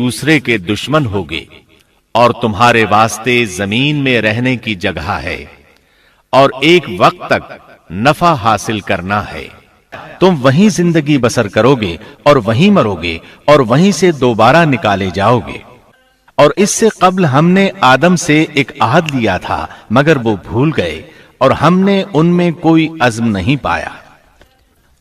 दूसरे के दुश्मन होगे और तुम्हारे वास्ते जमीन में रहने की जगह है और एक वक्त तक नफा हासिल करना है। तुम वहीं जिंदगी बसर करोगे और वहीं मरोगे और वहीं से दोबारा निकाले जाओगे। और इससे कब्ल हमने आदम से एक अहद लिया था मगर वो भूल गए और हमने उनमें कोई अज़्म नहीं पाया।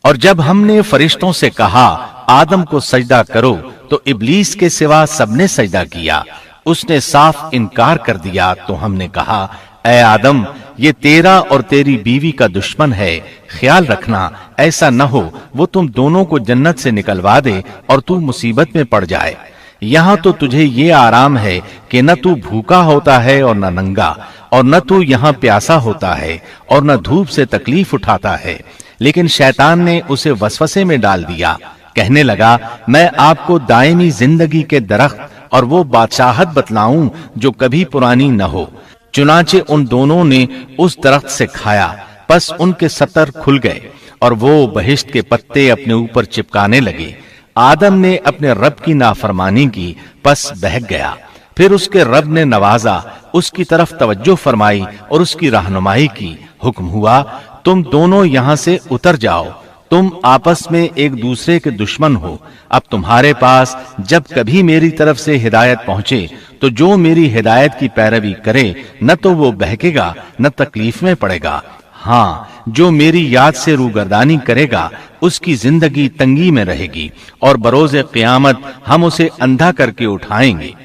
और जब हमने फरिश्तों से कहा आदम को सजदा करो तो इब्लीस के सिवा सबने सजदा किया। उसने साफ इनकार कर दिया तो हमने कहा ऐ आदम, ये तेरा और तेरी बीवी का दुश्मन है, ख्याल रखना ऐसा न हो वो तुम दोनों को जन्नत से निकलवा दे और तू मुसीबत में पड़ जाए। यहाँ तो तुझे ये आराम है कि न तू भूखा होता है और न नंगा, और न तू यहाँ प्यासा होता है और न धूप से तकलीफ उठाता है। लेकिन शैतान ने उसे वसवसे में डाल दिया, कहने लगा मैं आपको दायमी जिंदगी के दरख्त और वो बादशाहत बतलाऊं जो कभी पुरानी न हो। चुनाचे उन दोनों ने उस दरख्त से खाया, बस उनके सतर खुल गए और वो बहिश्त के पत्ते अपने ऊपर चिपकाने लगे। आदम ने अपने रब की नाफरमानी की, बस बहक गया। फिर उसके रब ने नवाजा, उसकी तरफ तवज्जो फरमाई और उसकी रहनुमाई की। हुक्म हुआ तुम दोनों यहाँ से उतर जाओ, तुम आपस में एक दूसरे के दुश्मन हो। अब तुम्हारे पास जब कभी मेरी तरफ से हिदायत पहुंचे तो जो मेरी हिदायत की पैरवी करे न तो वो बहकेगा न तकलीफ में पड़ेगा। हाँ, जो मेरी याद से रूगर्दानी करेगा उसकी जिंदगी तंगी में रहेगी और बरोज़े क़यामत हम उसे अंधा करके उठाएंगे।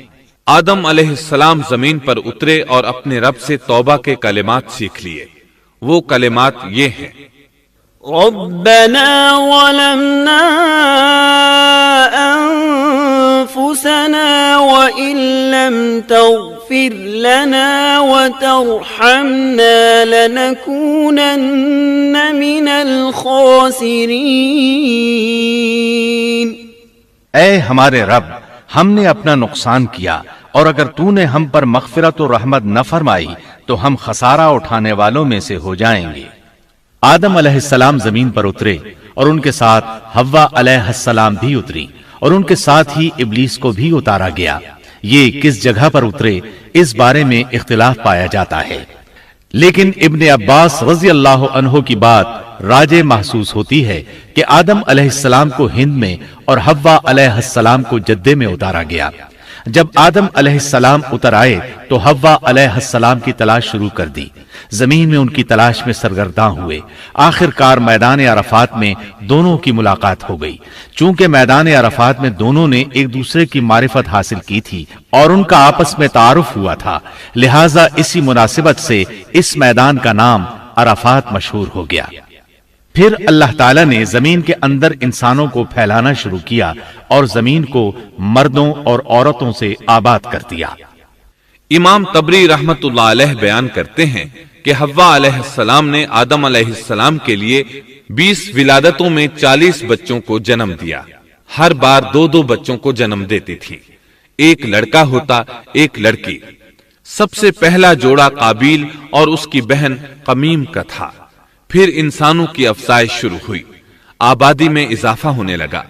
आदम अलैहिस्सलाम जमीन पर उतरे और अपने रब से तौबा के कलिमात सीख लिए। वो कलिमात ये हैं, रब्बना ज़लमना अनफुसना व इल्लम तग़फिर लना व तरहमना लनकूनन्न मिनल खासिरीन। ऐ हमारे रब, हमने अपना नुकसान किया और अगर तूने हम पर मग़फ़िरत और रहमत न फरमाई तो हम खसारा उठाने वालों में से हो जाएंगे। आदम अलैहिस्सलाम जमीन पर उतरे और उनके साथ हव्वा अलैहिस्सलाम भी उतरी और उनके साथ ही इब्लीस को भी उतारा गया। ये किस जगह पर उतरे इस बारे में इख्तिलाफ पाया जाता है, लेकिन इब्ने अब्बास रज़ी अल्लाह अन्हु की बात राजे महसूस होती है कि आदम अलैहिस्सलाम को हिंद में और हव्वा अलैहिस्सलाम को जद्दे में उतारा गया। जब आदम अलैहिस्सलाम उतर आए तो हव्वा अलैहिस्सलाम की तलाश शुरू कर दी। जमीन में उनकी तलाश में सरगर्दा हुए। आखिरकार मैदान अरफात में दोनों की मुलाकात हो गई। चूंकि मैदान अरफात में दोनों ने एक दूसरे की मारिफत हासिल की थी और उनका आपस में तारुफ हुआ था, लिहाजा इसी मुनासिबत से इस मैदान का नाम अरफात मशहूर हो गया। फिर अल्लाह ताला ने जमीन के अंदर इंसानों को फैलाना शुरू किया और जमीन को मर्दों और औरतों से आबाद कर दिया। इमाम तबरी रहमतुल्लाह अलैह बयान करते हैं कि हव्वा अलैहिस्सलाम ने आदम अलैहिस्सलाम के लिए 20 विलादतों में 40 बच्चों को जन्म दिया। हर बार 2-2 बच्चों को जन्म देती थी, एक लड़का होता एक लड़की। सबसे पहला जोड़ा काबिल और उसकी बहन कमीम का था। फिर इंसानों की अफजाइश शुरू हुई, आबादी में इजाफा होने लगा।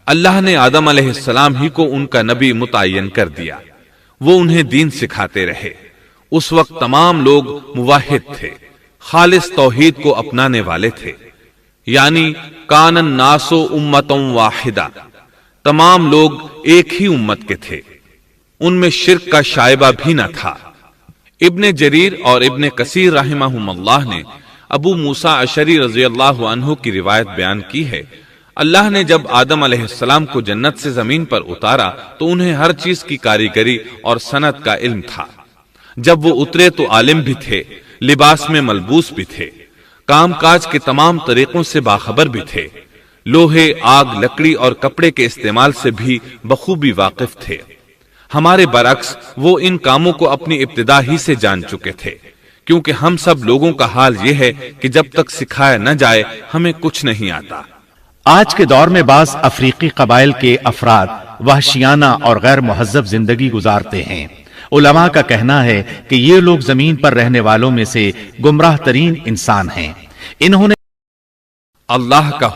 अल्लाह ने आदम अलैहिस्सलाम ही को उनका नबी मुतय्यन कर दिया। वो उन्हें दीन सिखाते रहे। उस वक्त तमाम लोग मुवाहिद थे, खालिस तौहीद को अपनाने वाले थे, यानी कानन नासो उम्मतम वाहिदा, तमाम लोग एक ही उम्मत के थे। उनमें शिर्क का शायबा भी न था। इब्ने जरीर और इब्ने कसीर रहमहुमुल्लाह ने अबू मूसा अशरी रज़ियल्लाहु अन्हु की रिवायत बयान की है, अल्लाह ने जब आदम अलैहिस्सलाम को जन्नत से जमीन पर उतारा तो उन्हें हर चीज की कारीगरी और सनत का इल्म था। जब वो उतरे तो आलिम भी थे, लिबास में मलबूस भी थे, कामकाज के तमाम तरीकों से बाखबर भी थे, लोहे, आग, लकड़ी और कपड़े के इस्तेमाल से भी बखूबी वाकिफ थे। हमारे बरक्स वो इन कामों को अपनी इब्तिदा ही से जान चुके थे, क्योंकि हम सब लोगों का हाल यह है कि जब तक सिखाया न जाए हमें कुछ नहीं आता। आज के दौर में बाज अफ्रीकी कबाइल के अफराद वहशियाना और गैर मुहज्जब जिंदगी गुजारते हैं। उलमा का कहना है कि ये लोग जमीन पर रहने वालों में से गुमराह तरीन इंसान हैं। इन्होंने अल्लाह का